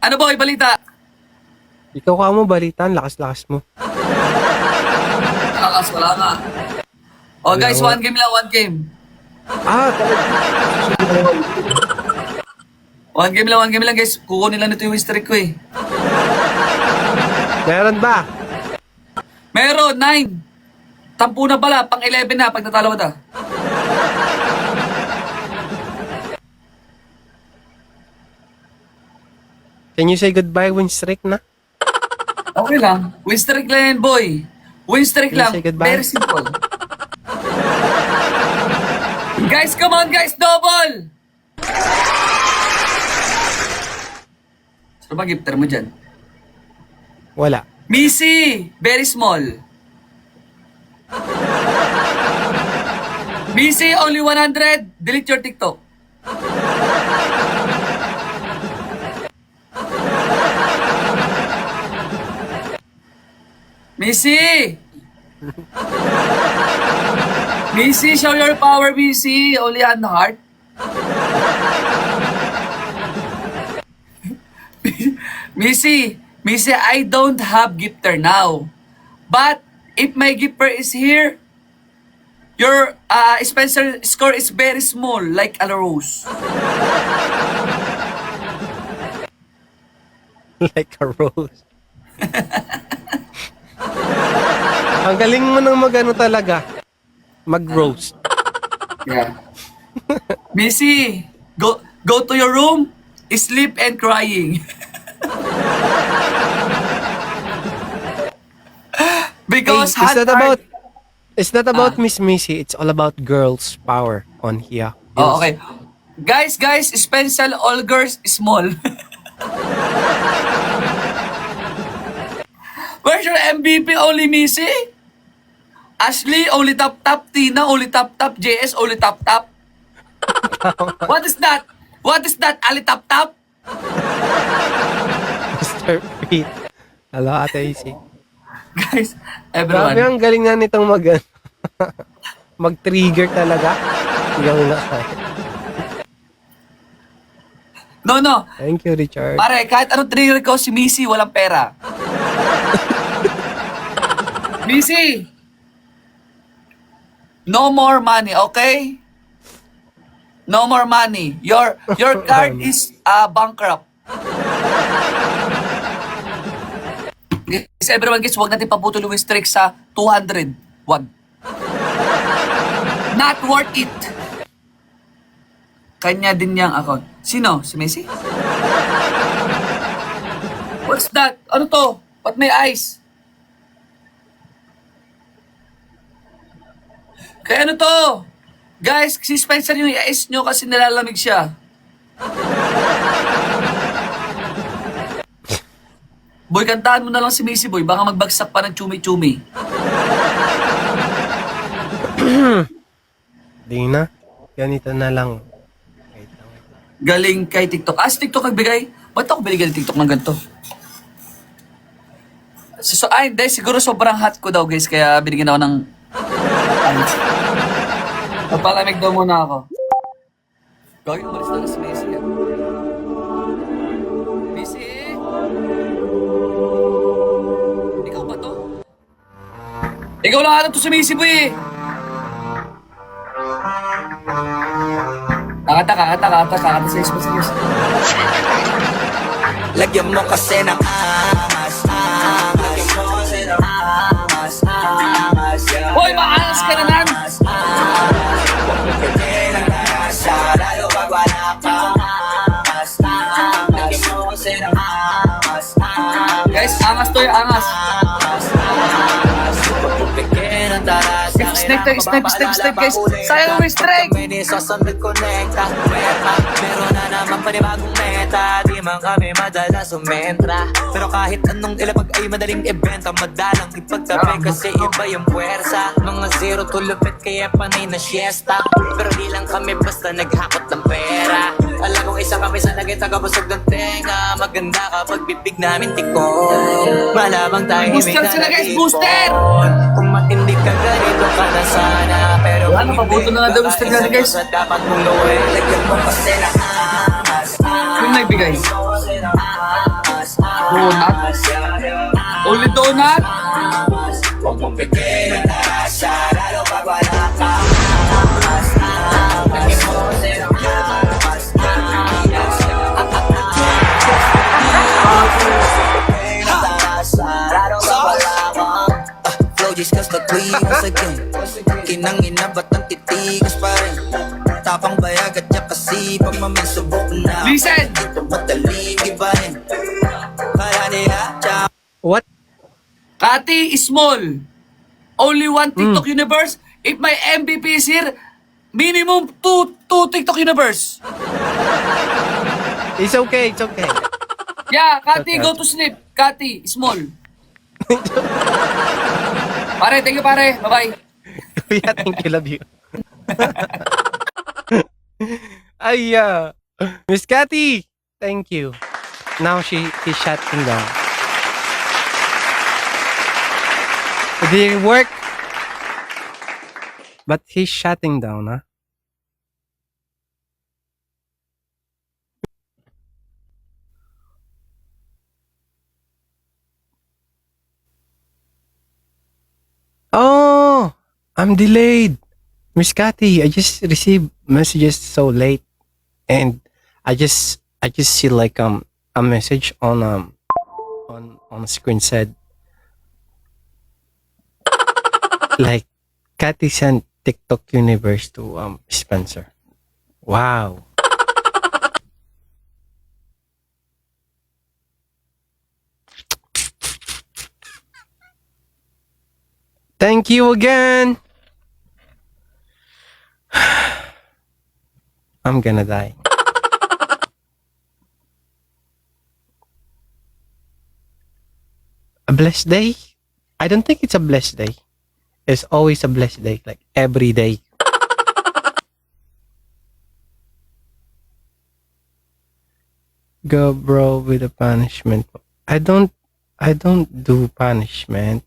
Ano boy, balita? Ikaw ka mo, balitan, lakas-lakas mo. Lakas, wala nga. Oh Wala guys, nga. one game lang, one game. Talaga. One game lang guys. Kukunin lang nito yung win streak ko eh. Meron ba? Meron, 9. Tampu na pala, pang 11 na pag natalo ko ta. Can you say goodbye, win streak na? Okay lang. Win streak lang yan, boy. Win streak Can you lang. say goodbye? Very simple. Guys, come on guys, double! Sino ba gifter mo dyan? Wala. Missy! Very small. Missy, only 100. Delete your TikTok. Missy! Missy, show your power, Missy. Only on heart. Missy, I don't have gifter now. But if my gifter is here, your Spencer score is very small, like a rose. Like a rose. Ang galing mo nang magano talaga. Mag-roast. Yeah. Missy, go to your room, sleep and crying. Because Hey, hard. it's not about Miss Missy. It's all about girls' power on here. Oh, okay. Guys, Spencer all girls small. Where's your MVP? Only Missy? Ashley, only top. Tina, only top. JS, only top. What is that? Ali top? Mr. Pete. Hello, Ate Isi. Guys, Grabe, everyone. ang galing nga nitong mag-trigger talaga. Yung nakaya. No. Thank you, Richard. Pare, kahit anong trigger ko, si Missy walang pera. Missy! No more money, okay? No more money. Your card is bankrupt. Guys, everyone guys, huwag natin paputol yung streak sa 200. Wag. Not worth it. Kanya din niyang account. Sino? Si Messi? What's that? Ano to? Ba't may eyes? Kaya ano to? Guys, si Spencer yung eyes nyo kasi nalalamig siya. Boy, kantahan mo na lang si Messi, boy. Baka magbagsak pa ng chumi-chumi. Di na. Ganito na lang. Wait lang. Galing kay TikTok. Si TikTok nagbigay. Ba't ako binigay ng TikTok ng ganito? Hindi. Siguro sobrang hot ko daw, guys. Kaya binigyan ako ng... Papalamig daw muna ako. Gawin, umalis na si Messi. Messi? Ikaw ba to? Ikaw lang ata to si Messi, boy. Kakata sa Messi. Lagyan mo kasi ng angas, lagyan mo kasi ng angas, Hoy, maalas ka naman! Pwede lang nasa, lalo pag wala kang angas, lagyan mo kasi ng angas, Guys, angas to yung angas. Pagpupigyan ang taras, Snipe, guys. Sayang may strike. Kami ni Sosandit Connecta, meron na naman panibagong meta. Di man kami madalas sumentra, pero kahit anong ilapag ay madaling ibenta. Madalang ipagtabi kasi iba yung puwersa. Mga zero to lupit kaya panay na siesta, pero di lang kami basta naghakot ng pera. Alam kong isa kami sa naging tagabusog ng tenga. Maganda kapag bibig namin tikon. Malamang tayo Booster sila, guys, booster! Kung matindi ka ganito ka na sana, pero Ano, pabuto na nga daw booster natin, guys. dapat mong gawin. Lagyan mo kasi na angas, Yung nagbigay. kasi na angas. Donut? Only donut? Huwag mong pigilan na asa, lalo pag wala ka. Flow just nag-tweet once again. Kinangina ba't ang titigas pa rin? Tapang bayag at niya kasi pag mamisubok na. Listen! Ito madaling ibahin. Kala nila, What? Kati small. Only one TikTok universe. If my MVP is here, minimum two TikTok universe. It's okay, it's okay. Yeah, Kati, Okay. go to sleep. Kati, small. Pare, thank you pare. Bye-bye. Kuya, thank you, love you. Ay, Miss Cathy, thank you. Now she's shutting down. It didn't work. But he's shutting down, huh? Oh, I'm delayed. Miss Cathy, I just received messages so late, and I just see like a message on screen said like Cathy sent TikTok universe to Spencer. Wow. Thank you again. I'm gonna die. A blessed day? I don't think it's a blessed day. It's always a blessed day, like every day. Go bro with a punishment. I don't do punishment.